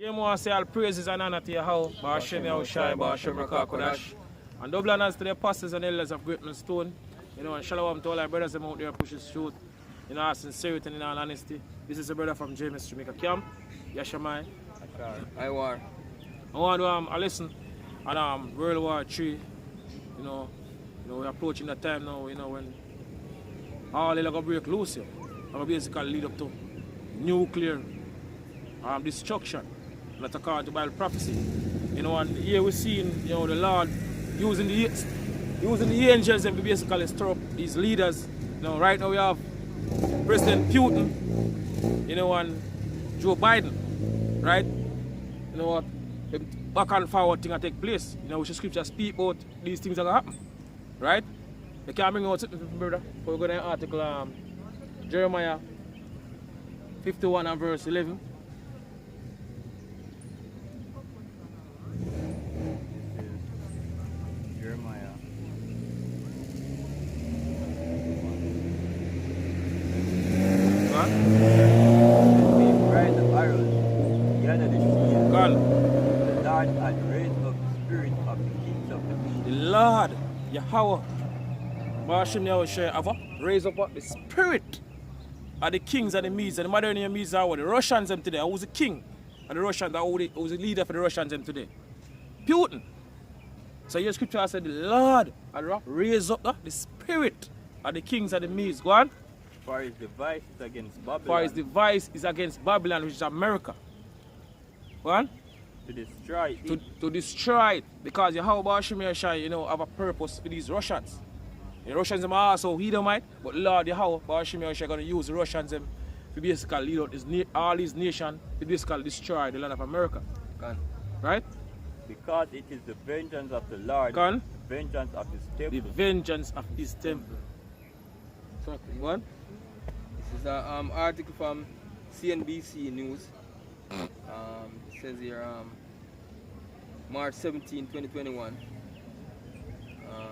You want to say all praises and honor to your house, Bashim Yahushai, Bashim Rakakodash. And double honors to the apostles and elders of Greatness Stone. You know, and shalom to all our brothers out there pushing shoot. In all sincerity and in all honesty. This is a brother from James Jamaica Camp. Yashamai. I war. I want to listen. And World War 3. You know, we're approaching that time now, you know, when all is going to break loose here. And basically lead up to nuclear destruction. That's according to Bible prophecy. You know, and here we're seeing, you know, the Lord using the angels and basically stir up these leaders. You know, right now we have President Putin, you know, and Joe Biden, right? You know what? The back and forward thing that take place. You know, which the scriptures speak about these things that happen, right? You can't bring out something from brother. We're going to article Jeremiah 51 and verse 11. Lord, Yahweh, Bashim Yahushai, raise up the spirit of the kings and the Medes. And the modern Medes are the Russians them today. Who's the king of the Russians? Who's the leader for the Russians them today? Putin. So your scripture said, the Lord raise up the spirit of the kings and the Medes. Go on. For his device is against Babylon. For his device is against Babylon, which is America. Go on. To destroy it. To destroy it. Because Yahweh Bashim Yahushai, you know, have a purpose for these Russians. The Russians are also Edomite, but Lord Yahweh Bashim Yahushai going to use the Russians to basically lead out all these nations to basically destroy the land of America. Can. Right? Because it is the vengeance of the Lord. Can. The vengeance of his temple. The vengeance of his temple. So, go on. This is an article from CNBC News. It says here March 17, 2021.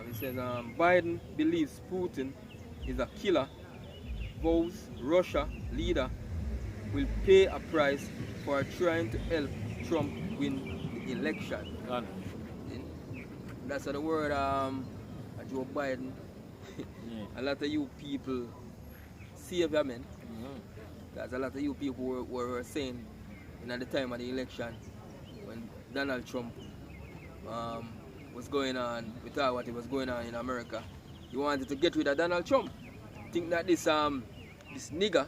It says Biden believes Putin is a killer, vows Russia leader will pay a price for trying to help Trump win the election. God. That's the word Joe Biden. Yeah. A lot of you people save your men. There's a lot of you people were saying at the time of the election when Donald Trump was going on, we thought what was going on in America. You wanted to get rid of Donald Trump. Think that this nigger,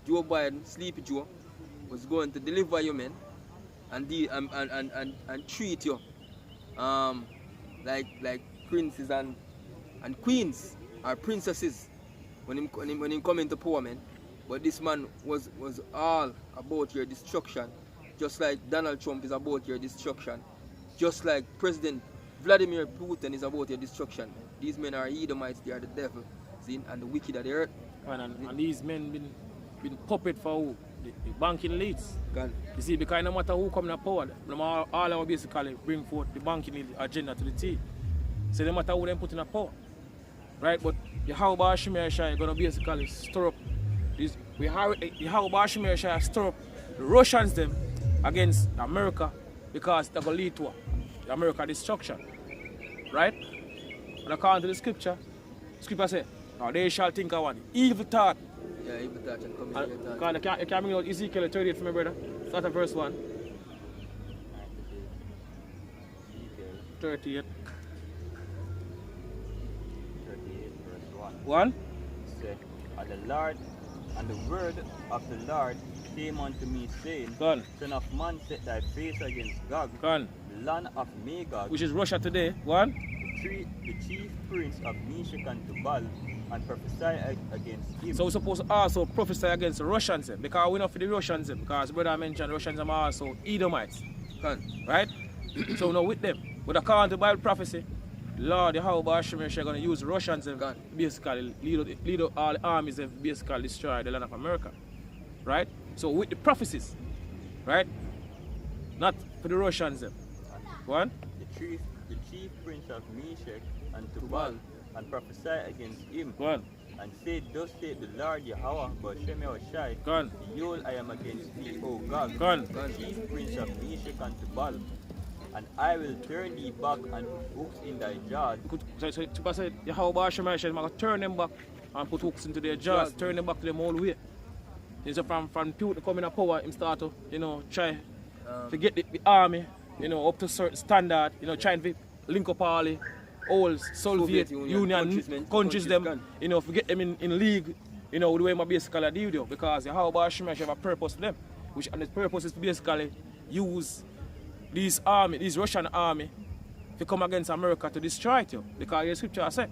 Joe Biden, Sleepy Joe, was going to deliver you men and treat you like princes and queens or princesses when him come into power, man. But this man was all about your destruction, just like Donald Trump is about your destruction, just like President Vladimir Putin is about your destruction. These men are Edomites, they are the devil, see, and the wicked of the earth. And these men been puppet for who? The banking elites. God. You see, because no matter who come to power, no matter all our basically bring forth the banking agenda to the team. So no matter who them put in a power. Right? But Yahweh Bashim Yahushai is going to basically stir up this. Yahweh Bashim Yahushai stir up the Russians them against America because they're going to lead to the America destruction. Right? And according to the scripture says, now they shall think of one evil thought. Yeah, evil thought shall come into your thought. You can't bring out Ezekiel 38 for me, brother. Start at verse 1. 38. 38 verse 1. 1? Said, and the word of the Lord came unto me, saying, Gone. Son of man, set thy face against Gog, Gone. the land of Magog, Which is Russia today. 1? the chief prince of Meshach and Tubal, and prophesy against him. So we're supposed to also prophesy against the Russians because we're not for the Russians because brother mentioned Russians are also Edomites. Gone. Right? So we're not with them. But according to Bible prophecy, Lord Yahweh Bashim Yahushai going to use the Russians to basically lead out all the armies and basically destroy the land of America. Right? So with the prophecies, right? Not for the Russians. One? The chief prince of Meshach and Tubal, and prophesy against him. One. and say, thus saith the Lord Yahweh, but Shemel Shai, Gone. behold, I am against thee, O God, Gone. chief prince of Meshach and Tubal, and I will turn thee back and put hooks in thy jaws. So Tupa said, Yahweh Hashem, I'm going to turn them back and put hooks into their jaws, turn them back to them all the way. So from Putin coming to power, him start to, try to get the army, up to a certain standard, trying to link up all the old Soviet Union countries them, to get them in league, the way I basically deal with you. Because Yahweh Hashem have a purpose to them, and the purpose is to basically use these Russian army to come against America to destroy it, because the scripture said.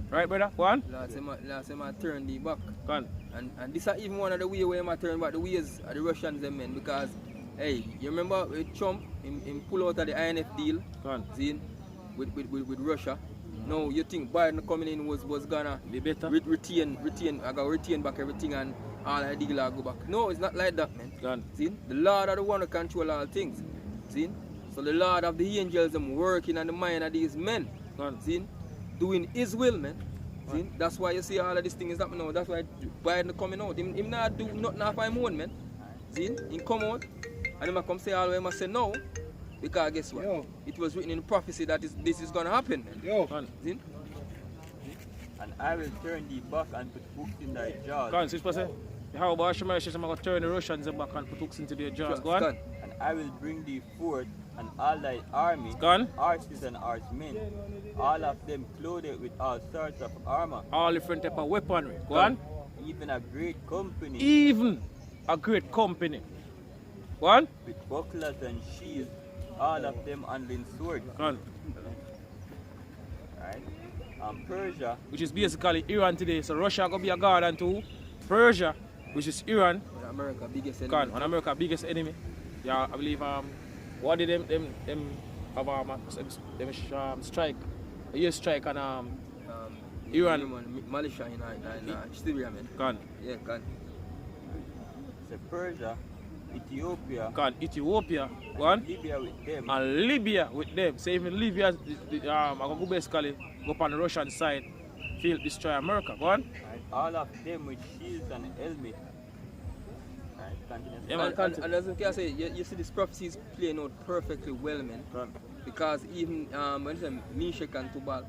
Right, brother? Go on. Last time I turn the back. Go on. And this is even one of the ways where I turn back the ways of the Russians them men, because hey, you remember with Trump him pull out of the INF deal, see, with Russia. Now you think Biden coming in was gonna be better? retain back everything and all the deal go back. No, it's not like that, man. See, the Lord are the one who control all things. See? So the Lord of the angels them working on the mind of these men. See? Doing his will, man. See? That's why you see all of these things happening now. That's why Biden coming out. Him not do nothing of his own, man. See? He come out and he come say all of him say no. Because guess what? Yo. It was written in prophecy that this is gonna happen, man. Yo. See? And I will turn thee back and put hooks in thy jaws. Go on, 6%. How about Shemaiah? I'm going to turn the Russians back and put hooks into their jaws. Go on. And I will bring thee forth and all thy army, horses and horsemen, all of them clothed with all sorts of armor. All different type of weaponry. Go on. Even a great company. Even a great company. Go on. With bucklers and shields, all of them handling swords. Go on. Right. And Persia, which is basically Iran today. So Russia going to be a guardian to Persia, which is Iran. America's biggest enemy. One America's biggest enemy. Yeah, I believe what did them have strike, a year strike on Iran. Malaysia in Syria, man. Gone. Yeah, gone. So Persia, Ethiopia. Gone. Ethiopia. Gone. Libya with them. And Libya with them. So even Libya, I go basically go up on the Russian side, feel destroy America. Go on. Right. All of them with shields and helmets. Yeah, and as I say, you see this prophecy is playing out perfectly well, man. Because even when you say Meshach and Tubal,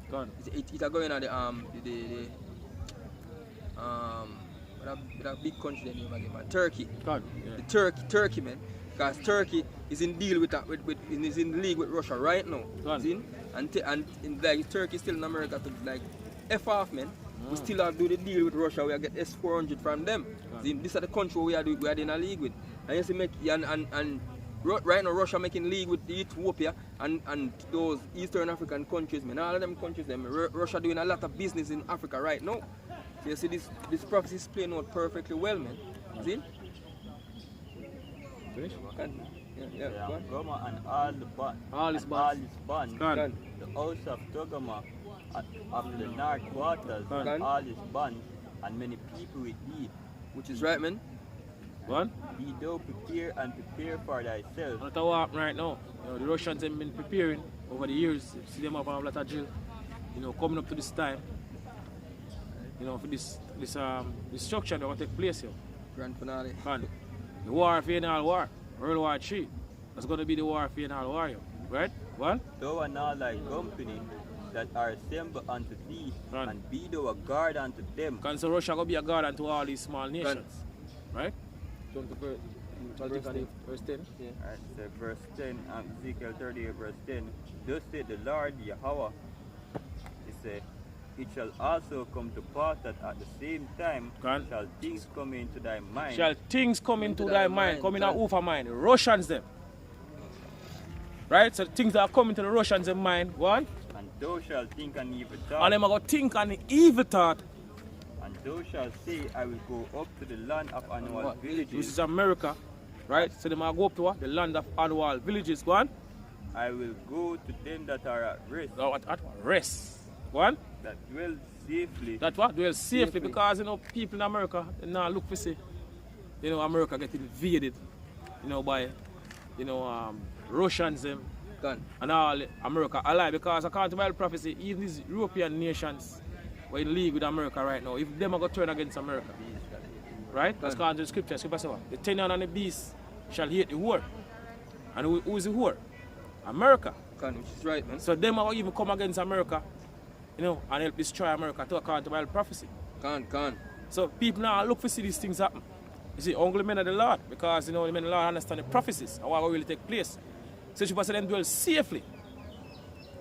it's going on the big country name again, man. Turkey. The Turkey, man. Because Turkey is in deal with is in league with Russia right now. And like Turkey still in America to like F off, man. We still have to do the deal with Russia. We get S-400 from them. This is the country we are in a league with. And you see, and right now Russia making league with Ethiopia and those Eastern African countries, man. All of them countries, Russia doing a lot of business in Africa right now. So you see, this prophecy is playing out perfectly well, man. See? Finish? Yeah. Goma and all his bands. The house of Togama of the north quarters, all his bands, and many people with thee. Which is right, man. What? Be thou prepare for thyself. That's what happened right now. The Russians have been preparing over the years. See them have a lot of drill. Coming up to this time. For this destruction that will take place here. Grand finale. And the war for all war. World War 3. That's going to be the war for all war. Right? What? Thou and all thy company that are assembled unto thee, and be thou a guard unto them. Because Russia going to be a guard unto all these small nations. Right? Verse 10. Yeah. Alright, so verse 10, Ezekiel 38, verse 10. Thus said the Lord Yahweh, he said, it shall also come to pass that at the same time shall things come into thy mind. Shall things come into thy mind, come in our over mind. Russians them. Right? So things that are coming to the Russians in mind, one. And thou shalt think an evil thought. And them are going to think an evil thought. And thou shalt say, I will go up to the land of annual villages. This is America, right? So they might go up to what? The land of annual villages. Go on. I will go to them that are at rest. Oh, at rest. Go on. That dwell safely. That what? Dwell safely. Because, people in America, they now look for say, America get invaded, by, Russians them. And all America alive. Because according to Bible prophecy, even these European nations, we're in league with America right now. If them are going to turn against America, right? That's according to the scripture. Scripture says what? The 10 and the beast shall hate the whore. And who is the whore? America. Which is right, man. So them are even come against America, you know, and help destroy America to according to Bible prophecy. Can. So people now look for see these things happen. You see, only men of the Lord, because you know the men of the Lord understand the prophecies and what will really take place. So you must them dwell safely.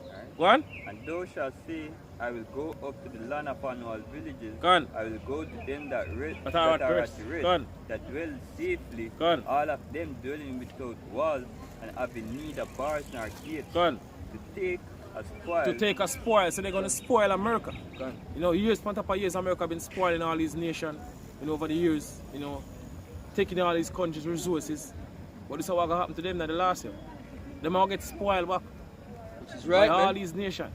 Right. Go on. And thou shalt say, I will go up to the land of all villages. Go on. I will go to them that are are at at rest. the rest, Go on. that dwell safely, Go on. all of them dwelling without walls, and have in need of bars nor gates, Go on. to take a spoil. To take a spoil, so they're going to spoil America. Go on. You know, years upon top of years, America have been spoiling all these nations, you know, over the years, you know, taking all these countries' resources. But this is what going to happen to them in the last year. They might get spoiled back Which is right, by all man. these nations.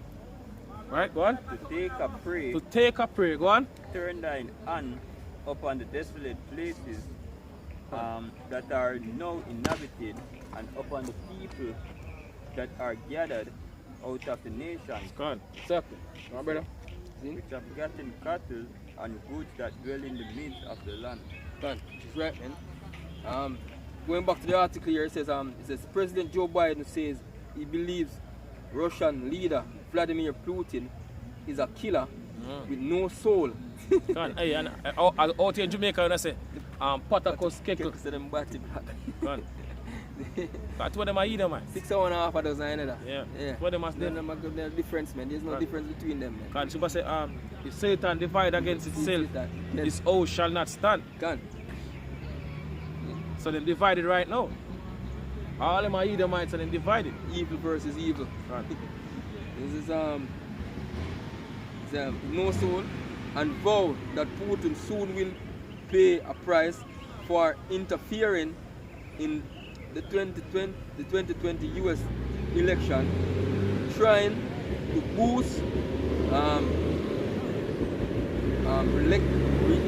Right, go on. To take a prey, To take a prey, go on. turn thine hand upon the desolate places that are now inhabited, and upon the people that are gathered out of the nations, Go on. Exactly. Go on, brother. which have gotten cattle and goods that dwell in the midst of the land. Which is right, man. Going back to the article here, it says President Joe Biden says he believes Russian leader Vladimir Putin is a killer with no soul. Go on. Hey, and out here in Jamaica, when I say, Patakos Keko. So them body back. Go on. That's what them are either, man. 6.5 a dozen, another. Yeah. What them must do. There's no difference, man. There's no difference between them, man. Can Super say, if Satan divide against itself, his house shall not stand. Can. So them divided right now. All them are Edomites and them divided. Evil versus evil. Right. This is no soul, and vow that Putin soon will pay a price for interfering in the 2020 US election, trying to boost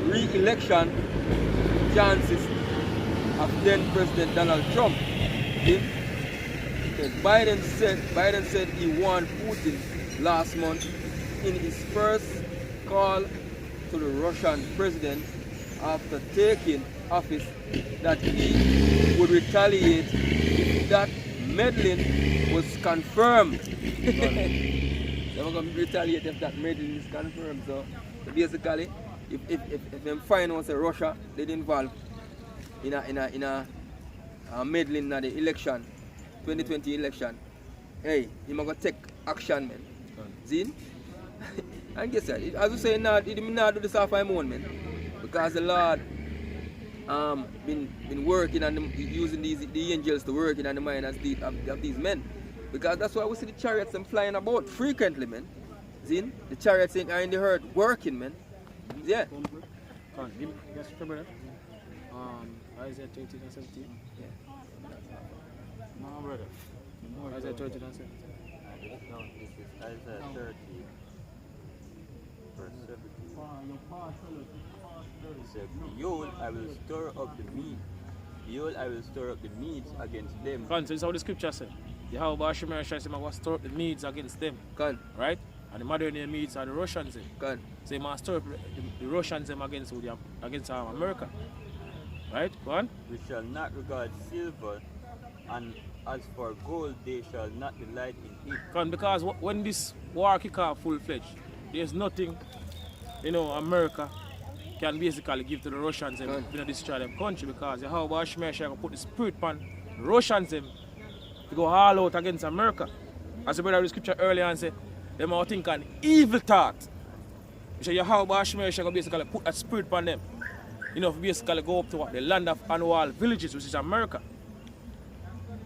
re-election chances of then President Donald Trump. Biden said he warned Putin last month in his first call to the Russian president after taking office that he would retaliate if that meddling was confirmed. They're going to retaliate if that meddling is confirmed. So basically, if them find out that Russia they involved in a meddling in the election, 2020 election, hey, you're going to take action, man. See? And guess what? As you say, he did not do this off my own, man. Because the Lord been working and using the angels to work in the mind of these men. Because that's why we see the chariots them flying about frequently, man. See? The chariots are in the herd working, man. Yeah. Come on, give me, yes, brother. Isaiah 13 and 17. Yeah. No, brother. Isaiah 13 and 17. No, this is Isaiah 30, verse 17. It says, Behold, I will stir up the meat. Behold, I will stir up the meats against them. Come on, so this is how the scripture says. Yahweh Shemar says, I'm going to stir up the meats against them. Come. Right? And the modern day meats are the Russians. Come. So he must stir up the Russians against America. Right? Go on. We shall not regard silver, and as for gold, they shall not delight in it. Because when this war kick off full-fledged, there's nothing, you know, America can basically give to the Russians and destroy them country, because how about Shemar put the spirit on the Russians to go all out against America. As the brother read the scripture earlier and said, they might think an evil thought. So Yahweh Shemar basically put a spirit on them. You know, basically go up to what? The land of annual villages, which is America.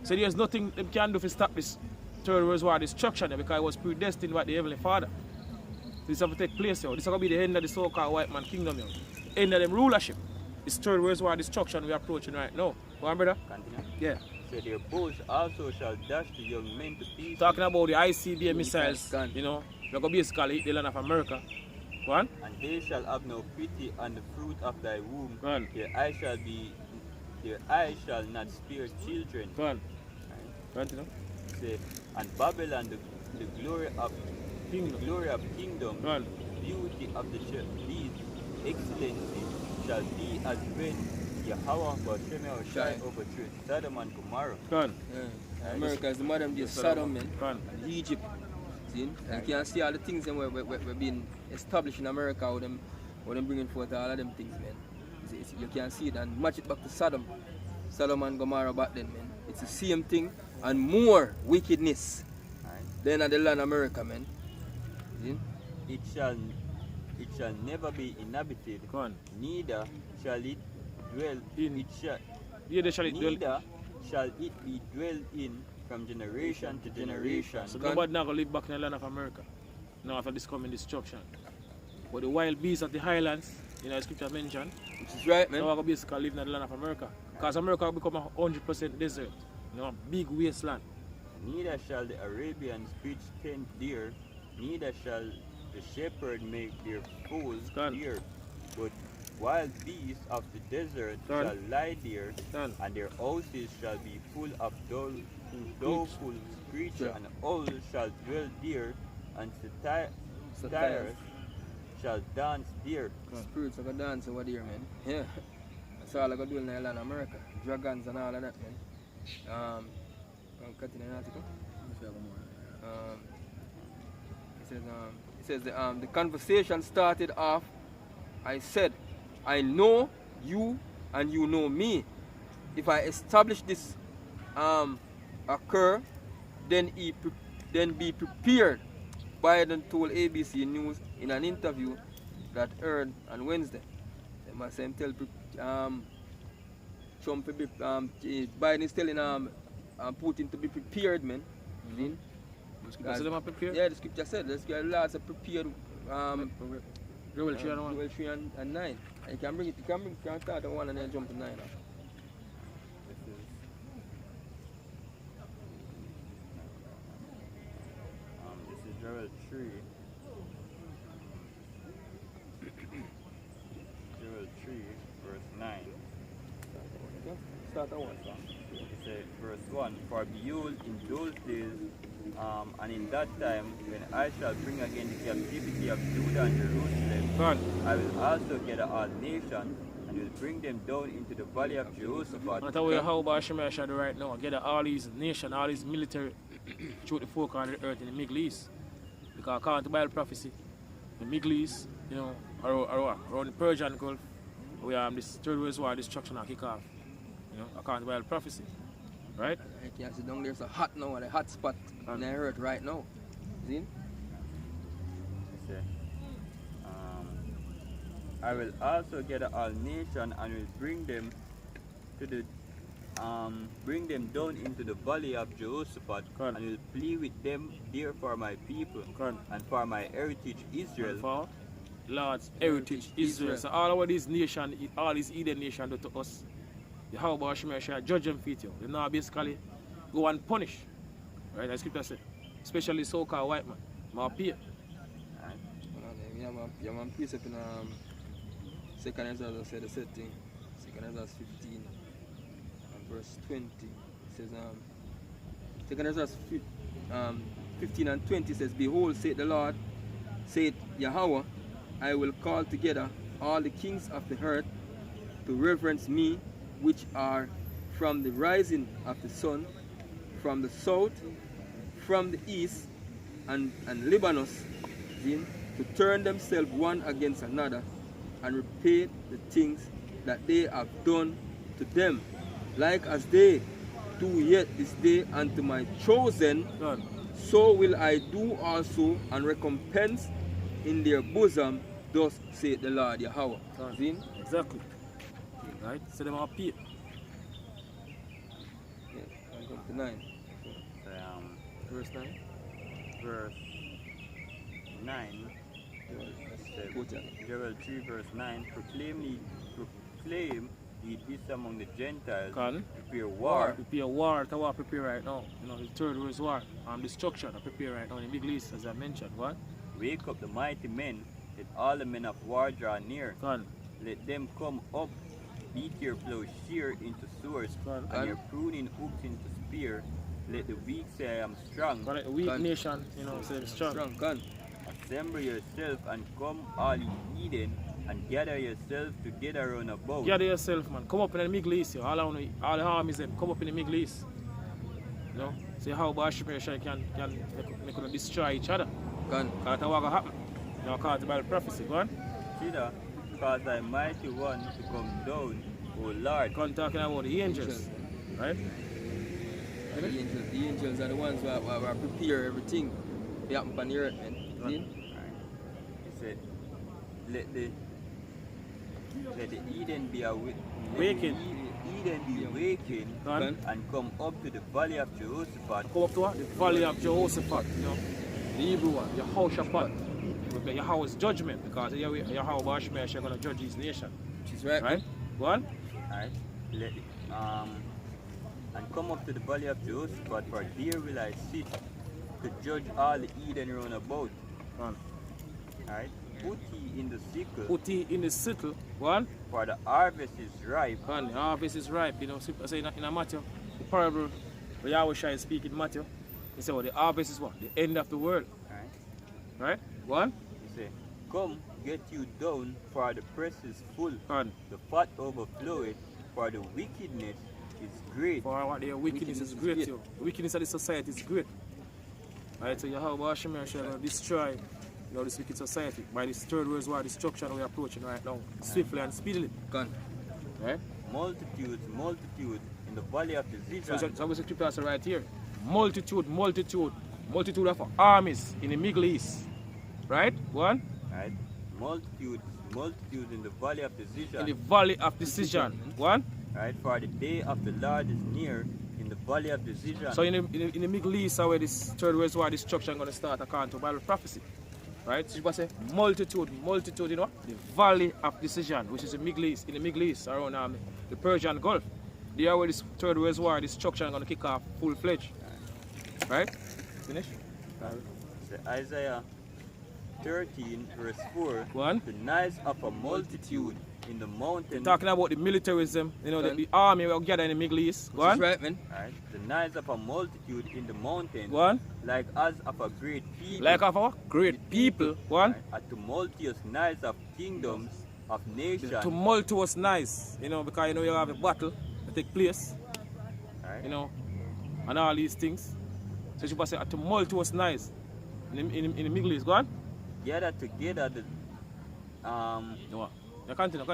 So there's nothing they can do to stop this third world war destruction because it was predestined by the Heavenly Father. This has to take place here. This is going to be the end of the so-called white man kingdom here. End of them rulership. This third world war destruction we're approaching right now. Go on, brother. Continue. Yeah. So their bows also shall dash the young men to pieces. Talking about the ICBM missiles, you know, they're going to basically hit the land of America. Go on. And they shall have no pity on the fruit of thy womb. Go on. Their eyes shall not spare children. Go on. Right? Continue. Say, and Babylon, the glory of Kingdom. kingdom, Go on. beauty of these excellencies shall be as when Yahweh Hashem shine overthrew Sodom and Gomorrah. Gone. Yeah. America is the modern day Sodom, man. And Egypt. See? And you can see all the things that were being established in America with them bringing forth all of them things, man. You can see it and match it back to Sodom and Gomorrah back then, man. It's the same thing and more wickedness than at the land America, man. See? It shall never be inhabited, neither shall it dwell in. Neither shall it be dwelled in from generation to generation. So nobody now gonna live back in the land of America. Now after this coming destruction. But the wild beasts of the highlands, you know, the scripture mentioned, which is right, man. Now gonna basically live in the land of America. Because America will become 100% desert. You know, a big wasteland. Neither shall the Arabians pitch tent there, neither shall the shepherd make their foals there. But wild beasts of the desert shall lie there, and their houses shall be full of doleful creatures, and owls shall dwell there, and satyrs shall dance there. Spirits are going to dance over there, man. Yeah. That's all I'm going to do in the land of America. Dragons and all of that, man. I'm cutting an article. It says the conversation started off. I said, I know you and you know me. If I establish this occur, then be prepared. Biden told ABC News in an interview that aired on Wednesday. They must tell Trump to be, Biden is telling Putin to be prepared, man. Prepared? Yeah, the scripture said let's get lots of prepared. WW3 and 9. You can bring it. You can start at 1 and then jump to 9. This is WW3. WW3 verse 9. Start at 1. It says verse 1. For behold, in those days, and in that time, when I shall bring again the captivity of Judah and Jerusalem, I will also gather all nations, and will bring them down into the valley of Jehoshaphat. That's how about Shemaiah shall do right now. Gather all these nations, all these military through the four corners of the earth in the Middle East. Because according to Bible prophecy, the Middle East, you know, around the Persian Gulf, we have this third world war destruction and kick off. You know, according to Bible prophecy. Right? You can see down there's a hot now, a hot spot in the earth right now. See? I will also gather all nations and will bring them to the down into the valley of Jehoshaphat, and will plead with them there for my people and for my heritage Israel. And for Lord's heritage Israel. So all of these nations, all these Eden nations do to us. The how about Shemaiah shall judge them for it. They now basically go and punish. Right, as scripture said. Especially so-called white man. My peer. Yeah, man, precept in 2nd Ezra said the same thing. 2nd Ezra 15 and verse 20. It says, 2nd Ezra 15 and 20 says, Behold, saith the Lord, saith Yahweh, I will call together all the kings of the earth to reverence me, which are from the rising of the sun, from the south, from the east, and Libanos, to turn themselves one against another, and repay the things that they have done to them, like as they do yet this day unto my chosen, so will I do also, and recompense in their bosom, thus saith the Lord Yahweh. Exactly. Right? So them are paid. Yeah, I'm going to 9. Verse 9. Verse 9. Joel 3 verse 9. Proclaim ye this among the Gentiles. Prepare war. Prepare war. That's what I prepare right now. You know, the third world war. Destruction. I prepare right now in the Middle East, as I mentioned. What? Wake up the mighty men. Let all the men of war draw near. Let them come up. Beat your plowshare into swords, and your pruning hooks into spear. Let the weak say I am strong. But a weak nation, you know, say strong. Gun. Assemble yourself and come all in Eden, and gather yourself together round about. Gather yourself, man. Come up in the Middle East. Yo. All the armies them come up in the Middle East. You know? See how Bashir can make destroy each other. Gun. Because that's what will happen. You know, cause the Bible prophecy. Go on. See that? Because thy mighty one to come down, O Lord. Come talking about the angels. Right? The angels are the ones who prepare everything to happen on the earth, man. Right. He said, let the Eden be Awakened. Eden be awakened Gun. and come up to the valley of Jehoshaphat. Come up to what? The valley of Jehoshaphat. You know? The Hebrew one. Yehoshaphat. Yahweh's judgment. Because Yahweh Bashir is going to judge his nation. She's right. Right? Go on. Right? Let it, and come up to the valley of Jehoshaphat, for there will I sit to judge all the Eden round about. Go on. Right? Put ye in the sickle, Put ye in the sickle. Go on. for the harvest is ripe. Go on. The harvest is ripe. You know, say in a Matthew, the parable where Yahweh is speaking in Matthew, he said, well, the harvest is what? The end of the world. Right? Right? Go on. He said, come, get you down, for the press is full. Go on. The fat overfloweth, for the wickedness is great. For what their wickedness is great. Yo. The wickedness of the society is great. Right? So Yahweh Bashir is going to destroy this wicked society by this third world war destruction we're approaching right now. Swiftly and speedily. Gun. Right? Multitude in the valley of the So Zidran. what's the scripture right here? Multitude of armies in the Middle East. Right? One. Right? Multitude in the valley of the In the Zidran. valley of decision. One. Right? For the day of the Lord is near in the valley of the Zidran. So in the Middle East, where this third world war destruction is going to start according to Bible prophecy. Right? So you say multitude, you know, the valley of decision, which is the Middle East, in the Middle East, around the Persian Gulf. There where this third world war destruction is going to kick off full-fledged. Right? Finish? So Isaiah 13 verse 4. One. The noise of a multitude in the mountain. Talking about the militarism, you know, the army will gather in the Middle East. Go on. She's right, man. Right? The noise of a multitude in the mountain. Go on. Like as of a great people. Like of our great people. Go on. Right? A tumultuous noise of kingdoms, of nations. Tumultuous nice, you know, because you know you have a battle that take place, Right? you know, and all these things. So you say a tumultuous nice in the Middle East. Go on. Gather together the No, yeah, continue.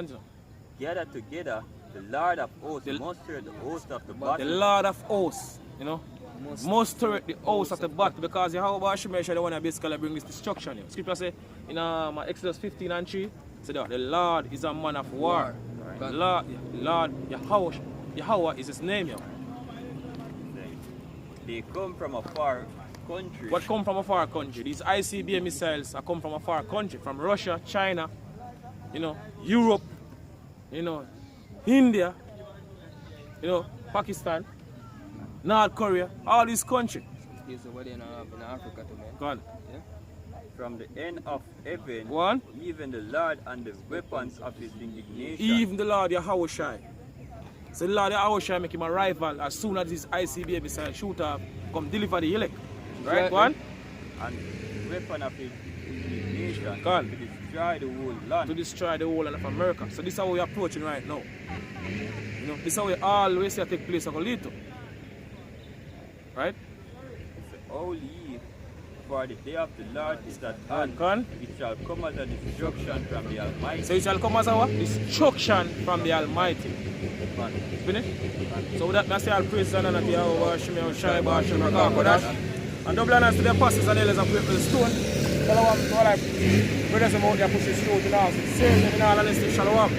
gather together the Lord of hosts, muster the host of the The battle. Lord of hosts, you know, muster the host of the battle, because Yahweh Bashir is the one that basically bring this destruction. You know. Scripture say in Exodus 15:3, say that the Lord is a man of war. Right. Lord Yahweh is his name. You know. They come from a far country. What come from a far country? These ICBM missiles are come from a far country, from Russia, China, you know, Europe, you know, India, you know, Pakistan, North Korea, all these countries. Here's what in Africa too, man. Go on. Yeah? From the end of heaven, Go on. even the Lord and the weapons of his indignation. Even the Lord Yahweh Shai. So the Lord Yahweh Shai make him a rival as soon as this ICBM missile shoot up, come deliver the elect. Right, go on. And the weapon of his indignation Go on. to destroy the whole land. To destroy the whole land of America. So this is how we're approaching right now. You know, this is how we always see take place. Right? All ye, for the day of the Lord is at hand. Go on. It shall come as a destruction from the Almighty. So it shall come as a what? Destruction from the Almighty. Finish? So with that, I say all praise and honor to Yahweh, Shemel, Shai, Bashim, Rakakodash. And double honors to the apostles and elders of Great Stone. Shalom to all our brothers and out there pushing through to the house. Save them in all honesty. Shalom.